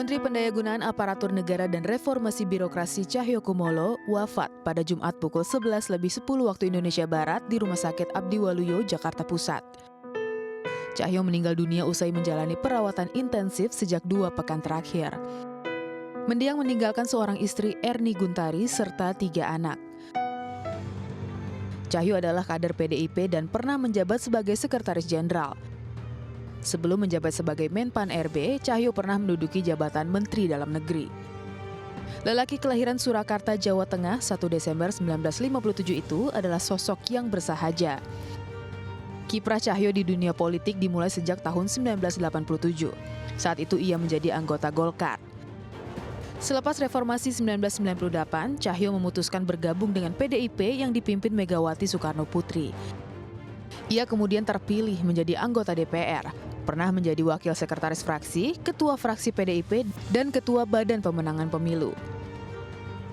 Menteri Pendayagunaan Aparatur Negara dan Reformasi Birokrasi Cahyokumolo wafat pada Jumat pukul 11.10 waktu Indonesia Barat di Rumah Sakit Abdi Waluyo, Jakarta Pusat. Cahyo meninggal dunia usai menjalani perawatan intensif sejak 2 pekan terakhir. Mendiang meninggalkan seorang istri, Erni Guntari, serta 3 anak. Cahyo adalah kader PDIP dan pernah menjabat sebagai Sekretaris Jenderal. Sebelum menjabat sebagai Menpan RB, Cahyo pernah menduduki jabatan Menteri Dalam Negeri. Lelaki kelahiran Surakarta, Jawa Tengah, 1 Desember 1957 itu adalah sosok yang bersahaja. Kiprah Cahyo di dunia politik dimulai sejak tahun 1987. Saat itu ia menjadi anggota Golkar. Selepas reformasi 1998, Cahyo memutuskan bergabung dengan PDIP yang dipimpin Megawati Soekarno Putri. Ia kemudian terpilih menjadi anggota DPR, pernah menjadi wakil sekretaris fraksi, ketua fraksi PDIP, dan ketua Badan Pemenangan Pemilu.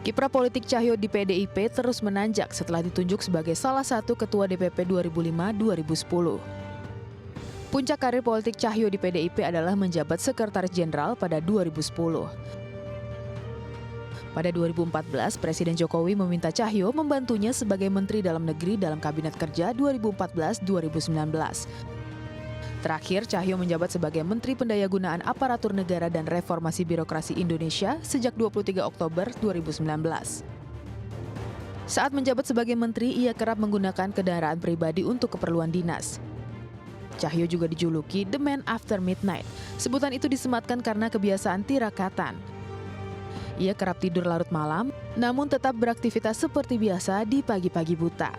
Kiprah politik Cahyo di PDIP terus menanjak setelah ditunjuk sebagai salah satu ketua DPP 2005-2010. Puncak karir politik Cahyo di PDIP adalah menjabat sekretaris jenderal pada 2010. Pada 2014, Presiden Jokowi meminta Cahyo membantunya sebagai Menteri Dalam Negeri dalam Kabinet Kerja 2014-2019. Terakhir, Cahyo menjabat sebagai Menteri Pendayagunaan Aparatur Negara dan Reformasi Birokrasi Indonesia sejak 23 Oktober 2019. Saat menjabat sebagai menteri, ia kerap menggunakan kendaraan pribadi untuk keperluan dinas. Cahyo juga dijuluki The Man After Midnight. Sebutan itu disematkan karena kebiasaan tirakatan. Ia kerap tidur larut malam, namun tetap beraktivitas seperti biasa di pagi-pagi buta.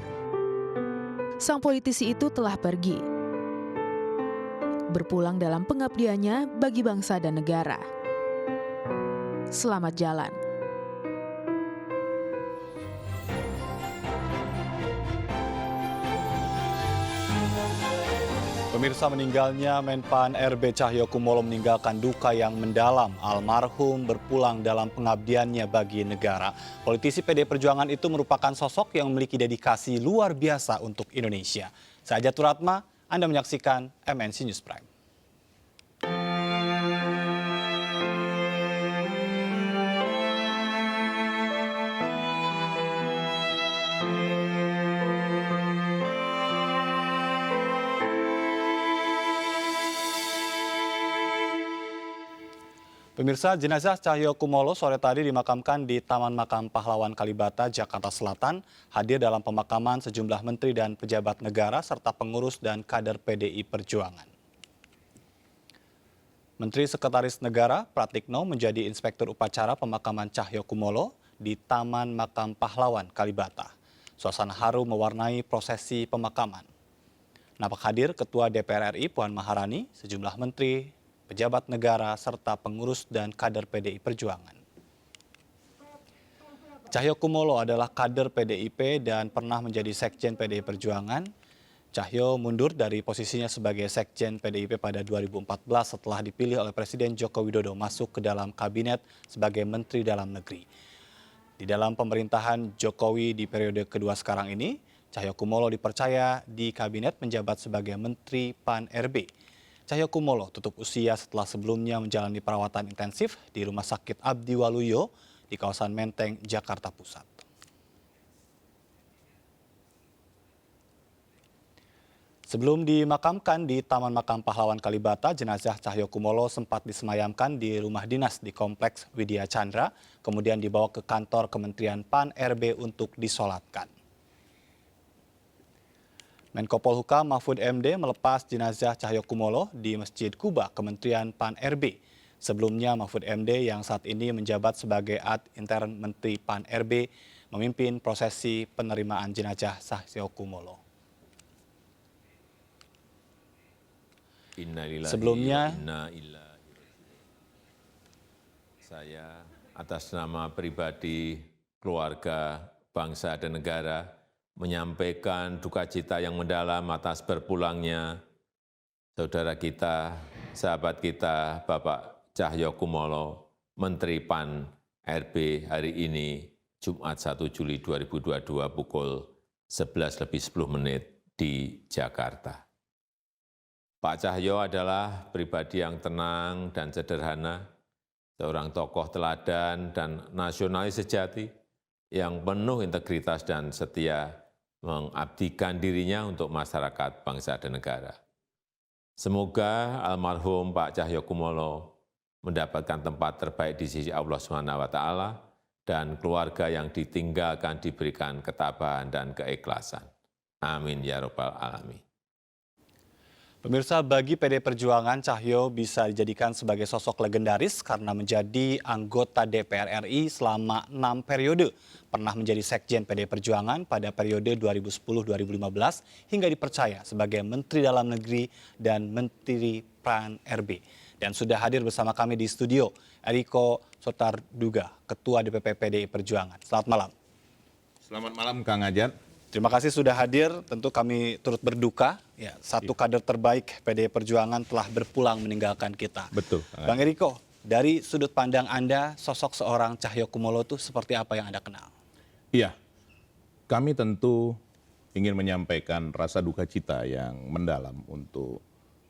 Sang politisi itu telah pergi, berpulang dalam pengabdiannya bagi bangsa dan negara. Selamat jalan. Pemirsa, meninggalnya Menpan RB Cahyokumolo meninggalkan duka yang mendalam. Almarhum berpulang dalam pengabdiannya bagi negara. Politisi PD Perjuangan itu merupakan sosok yang memiliki dedikasi luar biasa untuk Indonesia. Saya Jatuh Ratma, Anda menyaksikan MNC News Prime. Pemirsa, jenazah Cahyokumolo sore tadi dimakamkan di Taman Makam Pahlawan Kalibata, Jakarta Selatan, hadir dalam pemakaman sejumlah menteri dan pejabat negara serta pengurus dan kader PDI Perjuangan. Menteri Sekretaris Negara Pratikno menjadi inspektur upacara pemakaman Cahyokumolo di Taman Makam Pahlawan Kalibata. Suasana haru mewarnai prosesi pemakaman. Nampak hadir Ketua DPR RI Puan Maharani, sejumlah menteri, pejabat negara, serta pengurus dan kader PDI Perjuangan. Cahyokumolo adalah kader PDIP dan pernah menjadi sekjen PDI Perjuangan. Cahyo mundur dari posisinya sebagai sekjen PDIP pada 2014 setelah dipilih oleh Presiden Joko Widodo masuk ke dalam kabinet sebagai Menteri Dalam Negeri. Di dalam pemerintahan Jokowi di periode kedua sekarang ini, Cahyokumolo dipercaya di kabinet menjabat sebagai Menteri PAN RB. Cahyokumolo tutup usia setelah sebelumnya menjalani perawatan intensif di Rumah Sakit Abdi Waluyo di kawasan Menteng, Jakarta Pusat. Sebelum dimakamkan di Taman Makam Pahlawan Kalibata, jenazah Cahyokumolo sempat disemayamkan di rumah dinas di Kompleks Widya Chandra, kemudian dibawa ke kantor Kementerian PAN RB untuk disolatkan. Menko Polhukam Mahfud MD melepas jenazah Cahyokumolo di Masjid Kuba Kementerian PAN RB. Sebelumnya Mahfud MD yang saat ini menjabat sebagai ad intern Menteri PAN RB memimpin prosesi penerimaan jenazah Cahyokumolo. Sebelumnya, saya atas nama pribadi, keluarga, bangsa dan negara menyampaikan duka cita yang mendalam atas berpulangnya saudara kita, sahabat kita, Bapak Cahyokumolo, Menteri PAN RB hari ini, Jumat 1 Juli 2022 pukul 11.10 di Jakarta. Pak Cahyo adalah pribadi yang tenang dan sederhana, seorang tokoh teladan dan nasionalis sejati yang penuh integritas dan setia mengabdikan dirinya untuk masyarakat, bangsa, dan negara. Semoga almarhum Pak Cahyokumolo mendapatkan tempat terbaik di sisi Allah SWT dan keluarga yang ditinggalkan diberikan ketabahan dan keikhlasan. Amin ya rabbal alamin. Pemirsa, bagi PD Perjuangan, Cahyo bisa dijadikan sebagai sosok legendaris karena menjadi anggota DPR RI selama 6 periode. Pernah menjadi Sekjen PD Perjuangan pada periode 2010-2015 hingga dipercaya sebagai Menteri Dalam Negeri dan Menteri PAN RB. Dan sudah hadir bersama kami di studio, Eriko Sotarduga, Ketua DPP PDI Perjuangan. Selamat malam. Selamat malam Kang Ajat. Terima kasih sudah hadir, tentu kami turut berduka. Ya, satu kader terbaik PDI Perjuangan telah berpulang meninggalkan kita. Betul. Bang Eriko, dari sudut pandang Anda, sosok seorang Cahyokumolo itu seperti apa yang Anda kenal? Iya, kami tentu ingin menyampaikan rasa duka cita yang mendalam untuk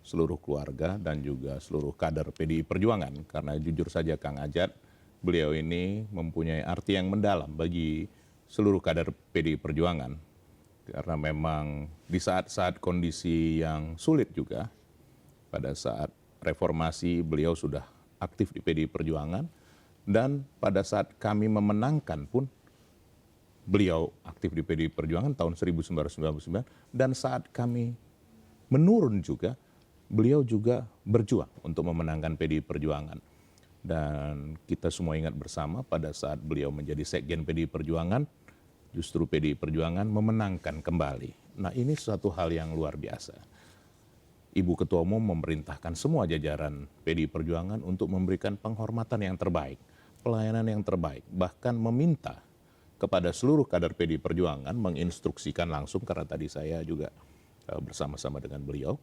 seluruh keluarga dan juga seluruh kader PDI Perjuangan. Karena jujur saja Kang Ajat, beliau ini mempunyai arti yang mendalam bagi seluruh kader PDI Perjuangan. Karena memang di saat-saat kondisi yang sulit juga, pada saat reformasi beliau sudah aktif di PDI Perjuangan, dan pada saat kami memenangkan pun beliau aktif di PDI Perjuangan tahun 1999, dan saat kami menurun juga, beliau juga berjuang untuk memenangkan PDI Perjuangan. Dan kita semua ingat bersama pada saat beliau menjadi Sekjen PDI Perjuangan, justru PDI Perjuangan memenangkan kembali. Nah, ini suatu hal yang luar biasa. Ibu Ketua Umum memerintahkan semua jajaran PDI Perjuangan untuk memberikan penghormatan yang terbaik, pelayanan yang terbaik, bahkan meminta kepada seluruh kader PDI Perjuangan menginstruksikan langsung, karena tadi saya juga bersama-sama dengan beliau,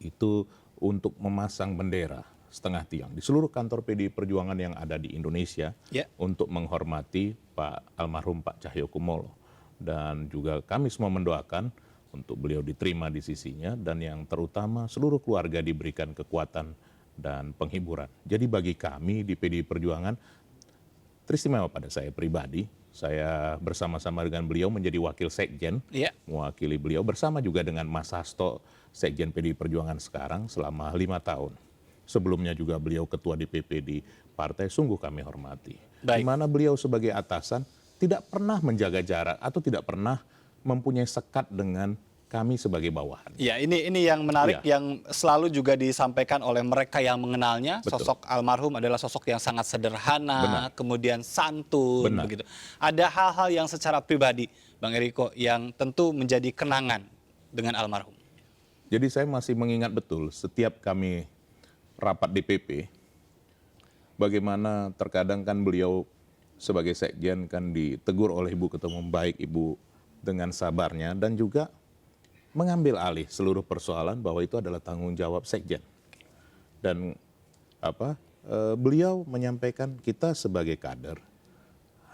itu untuk memasang bendera setengah tiang di seluruh kantor PDI Perjuangan yang ada di Indonesia untuk menghormati almarhum Pak Cahyokumolo. Dan juga kami semua mendoakan untuk beliau diterima di sisinya, dan yang terutama seluruh keluarga diberikan kekuatan dan penghiburan. Jadi bagi kami di PDI Perjuangan, teristimewa pada saya pribadi, saya bersama-sama dengan beliau menjadi wakil sekjen, mewakili beliau bersama juga dengan Mas Hasto, sekjen PDI Perjuangan sekarang selama 5 tahun. Sebelumnya juga beliau ketua DPP di partai, sungguh kami hormati. Di mana beliau sebagai atasan tidak pernah menjaga jarak atau tidak pernah mempunyai sekat dengan kami sebagai bawahan. Ya, ini yang menarik, yang selalu juga disampaikan oleh mereka yang mengenalnya. Betul. Sosok almarhum adalah sosok yang sangat sederhana, kemudian santun, begitu. Ada hal-hal yang secara pribadi, Bang Eriko, yang tentu menjadi kenangan dengan almarhum. Jadi saya masih mengingat betul setiap kami rapat DPP, bagaimana terkadang kan beliau sebagai sekjen kan ditegur oleh Ibu Ketua Umum, baik Ibu dengan sabarnya dan juga mengambil alih seluruh persoalan bahwa itu adalah tanggung jawab sekjen. Dan beliau menyampaikan kita sebagai kader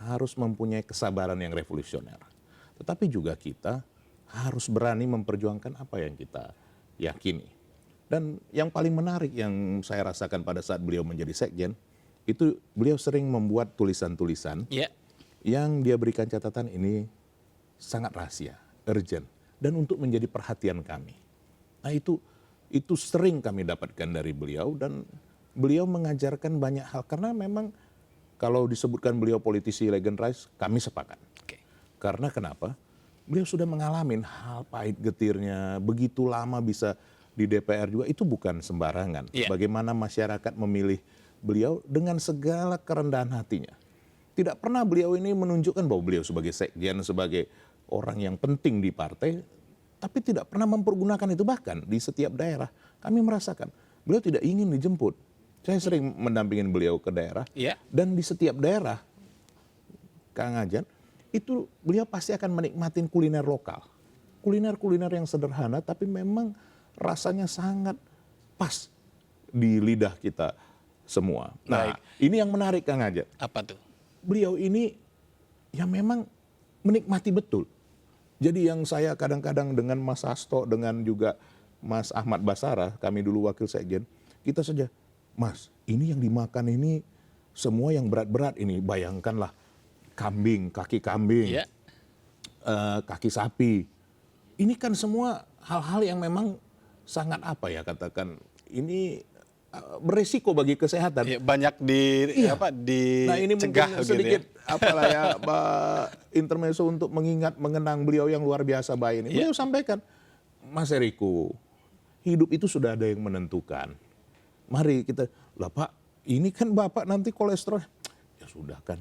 harus mempunyai kesabaran yang revolusioner. Tetapi juga kita harus berani memperjuangkan apa yang kita yakini. Dan yang paling menarik yang saya rasakan pada saat beliau menjadi sekjen, itu beliau sering membuat tulisan-tulisan yang dia berikan catatan ini sangat rahasia, urgent, dan untuk menjadi perhatian kami. Nah itu sering kami dapatkan dari beliau, dan beliau mengajarkan banyak hal. Karena memang kalau disebutkan beliau politisi legendaris, kami sepakat. Karena kenapa? Beliau sudah mengalami hal pahit getirnya, begitu lama bisa di DPR juga, itu bukan sembarangan. Bagaimana masyarakat memilih beliau dengan segala kerendahan hatinya. Tidak pernah beliau ini menunjukkan bahwa beliau sebagai sekjen, sebagai orang yang penting di partai, tapi tidak pernah mempergunakan itu. Bahkan di setiap daerah kami merasakan beliau tidak ingin dijemput. Saya sering mendampingin beliau ke daerah, dan di setiap daerah, Kang Ajat, itu beliau pasti akan menikmatin kuliner lokal. Kuliner-kuliner yang sederhana, tapi memang rasanya sangat pas di lidah kita semua. Nah, ini yang menarik Kang Ajat. Apa tuh? Beliau ini ya memang menikmati betul. Jadi yang saya kadang-kadang dengan Mas Hasto, dengan juga Mas Ahmad Basara, kami dulu wakil sekjen, kita saja Mas, ini yang dimakan ini semua yang berat-berat ini. Bayangkanlah kambing, kaki kambing, Iya. kaki sapi. Ini kan semua hal-hal yang memang sangat apa ya katakan, ini beresiko bagi kesehatan. Iya, banyak Iya. apa Nah ini mungkin dicegah begitu sedikit ya. apalah ya intermezzo untuk mengenang beliau yang luar biasa baik ini. Beliau sampaikan, Mas Eriko, hidup itu sudah ada yang menentukan. Mari kita, lah Pak, ini kan Bapak nanti kolesterol. Ya sudah kan,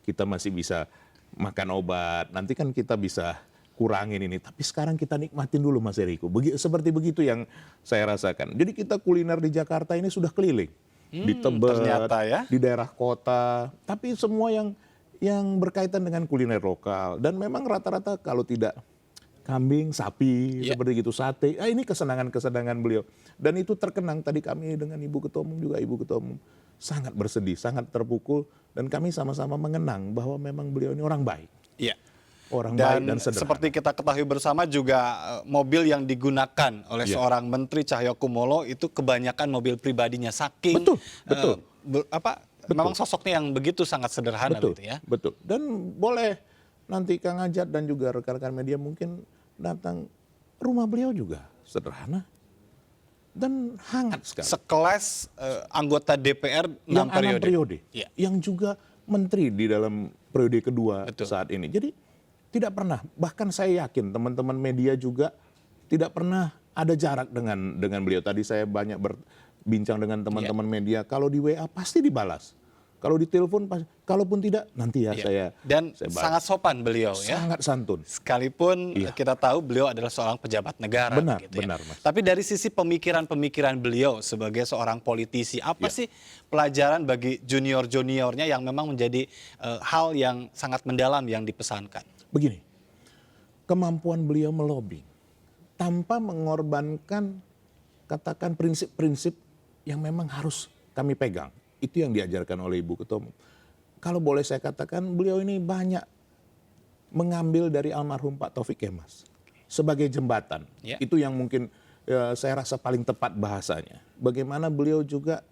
kita masih bisa makan obat, nanti kan kita bisa kurangin ini. Tapi sekarang kita nikmatin dulu Mas Eriko. Seperti begitu yang saya rasakan. Jadi kita kuliner di Jakarta ini sudah keliling. Di Tebet, ternyata ya. di daerah kota. Tapi semua yang berkaitan dengan kuliner lokal. Dan memang rata-rata kalau tidak kambing, sapi, seperti gitu, sate. Ini kesenangan-kesenangan beliau. Dan itu terkenang tadi kami dengan Ibu Ketua Umum juga. Ibu Ketua Umum sangat bersedih, sangat terpukul. Dan kami sama-sama mengenang bahwa memang beliau ini orang baik. Iya. Orang baik dan sederhana. Seperti kita ketahui bersama juga mobil yang digunakan oleh Iya. seorang Menteri Cahyokumolo itu kebanyakan mobil pribadinya, saking Betul. memang sosoknya yang begitu sangat sederhana Betul, gitu ya. betul. Dan boleh nanti Kang Ajat dan juga rekan-rekan media mungkin datang, rumah beliau juga sederhana dan hangat sekali. Sekelas anggota DPR 6 Yang 6 periode. periode, Iya. yang juga menteri di dalam periode kedua Betul. saat ini. Jadi tidak pernah, bahkan saya yakin teman-teman media juga tidak pernah ada jarak dengan beliau. Tadi saya banyak berbincang dengan teman-teman media, kalau di WA pasti dibalas. Kalau di telepon, kalaupun tidak, nanti ya Iya. saya balas. Sangat sopan beliau ya. Sangat santun. Sekalipun kita tahu beliau adalah seorang pejabat negara. Benar, gitu ya. benar, Mas. Tapi dari sisi pemikiran-pemikiran beliau sebagai seorang politisi, apa sih pelajaran bagi junior-juniornya yang memang menjadi hal yang sangat mendalam yang dipesankan? Begini, kemampuan beliau melobi tanpa mengorbankan katakan prinsip-prinsip yang memang harus kami pegang. Itu yang diajarkan oleh Ibu Ketua Umum. Kalau boleh saya katakan, beliau ini banyak mengambil dari almarhum Pak Taufik Kemas sebagai jembatan. Ya. Itu yang mungkin saya rasa paling tepat bahasanya. Bagaimana beliau juga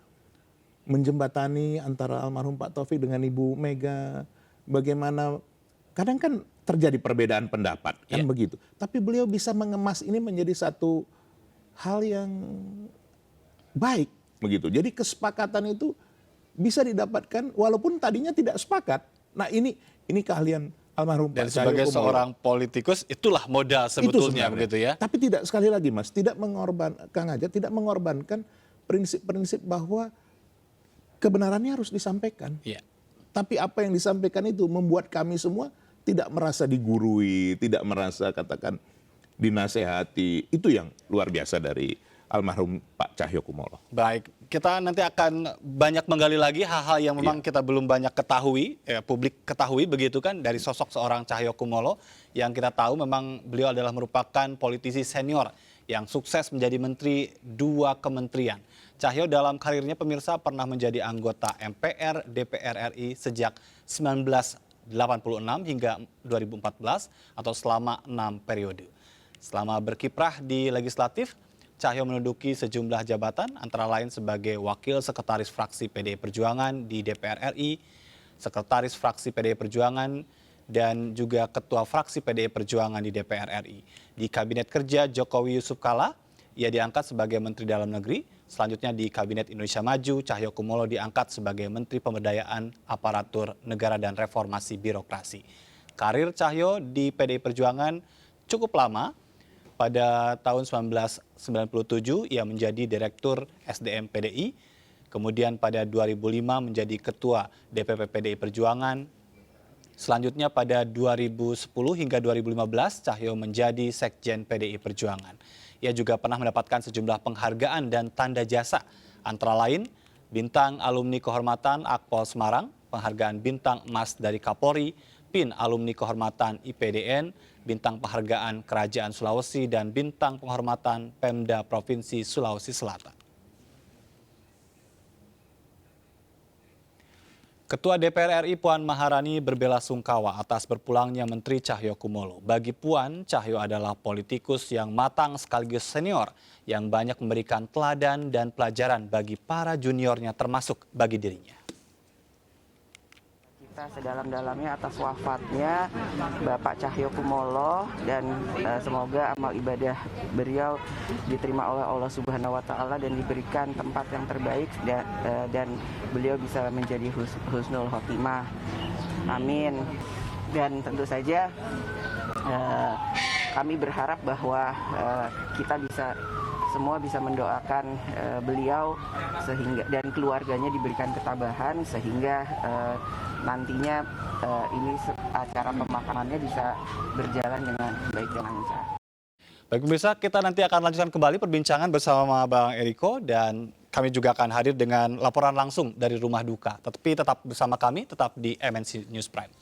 menjembatani antara almarhum Pak Taufik dengan Ibu Mega. Bagaimana kadang kan terjadi perbedaan pendapat, kan begitu. Tapi beliau bisa mengemas ini menjadi satu hal yang baik, begitu. Jadi kesepakatan itu bisa didapatkan walaupun tadinya tidak sepakat. Nah ini keahlian almarhum Dan Pak sebagai Cahyokumolo. seorang politikus itulah modal sebetulnya sebenarnya. begitu ya. Tapi tidak, sekali lagi Mas, Kang Ajat tidak mengorbankan prinsip-prinsip bahwa kebenarannya harus disampaikan. Iya. Tapi apa yang disampaikan itu membuat kami semua tidak merasa digurui, tidak merasa katakan dinasehati. Itu yang luar biasa dari almarhum Pak Cahyokumolo. Baik, kita nanti akan banyak menggali lagi hal-hal yang memang kita belum banyak ketahui, publik ketahui begitu kan, dari sosok seorang Cahyokumolo yang kita tahu memang beliau adalah merupakan politisi senior yang sukses menjadi menteri 2 kementerian. Cahyo dalam karirnya pemirsa pernah menjadi anggota MPR, DPR RI sejak 1986 hingga 2014 atau selama 6 periode. Selama berkiprah di legislatif, Cahyo menduduki sejumlah jabatan antara lain sebagai Wakil Sekretaris Fraksi PDI Perjuangan di DPR RI, Sekretaris Fraksi PDI Perjuangan, dan juga Ketua Fraksi PDI Perjuangan di DPR RI. Di Kabinet Kerja Jokowi Yusuf Kala, ia diangkat sebagai Menteri Dalam Negeri. Selanjutnya di Kabinet Indonesia Maju, Cahyokumolo diangkat sebagai Menteri Pemberdayaan Aparatur Negara dan Reformasi Birokrasi. Karir Cahyo di PDI Perjuangan cukup lama. Pada tahun 1997 ia menjadi Direktur SDM PDI, kemudian pada 2005 menjadi Ketua DPP PDI Perjuangan. Selanjutnya pada 2010 hingga 2015 Cahyo menjadi Sekjen PDI Perjuangan. Ia juga pernah mendapatkan sejumlah penghargaan dan tanda jasa, antara lain Bintang Alumni Kehormatan Akpol Semarang, penghargaan Bintang Emas dari Kapolri, PIN Alumni Kehormatan IPDN, Bintang Penghargaan Kerajaan Sulawesi, dan Bintang Penghormatan Pemda Provinsi Sulawesi Selatan. Ketua DPR RI Puan Maharani berbelasungkawa atas berpulangnya Menteri Cahyokumolo. Bagi Puan, Cahyo adalah politikus yang matang sekaligus senior yang banyak memberikan teladan dan pelajaran bagi para juniornya termasuk bagi dirinya. Kita sedalam-dalamnya atas wafatnya Bapak Cahyokumolo dan semoga amal ibadah beliau diterima oleh Allah Subhanahu wa taala dan diberikan tempat yang terbaik dan beliau bisa menjadi husnul khotimah. Amin. Dan tentu saja kami berharap bahwa kita semua bisa mendoakan beliau sehingga dan keluarganya diberikan ketabahan sehingga nantinya ini acara pemakamannya bisa berjalan dengan baik dan lancar. Baik pemirsa, kita nanti akan lanjutkan kembali perbincangan bersama Bang Eriko dan kami juga akan hadir dengan laporan langsung dari rumah duka. Tetapi tetap bersama kami, tetap di MNC News Prime.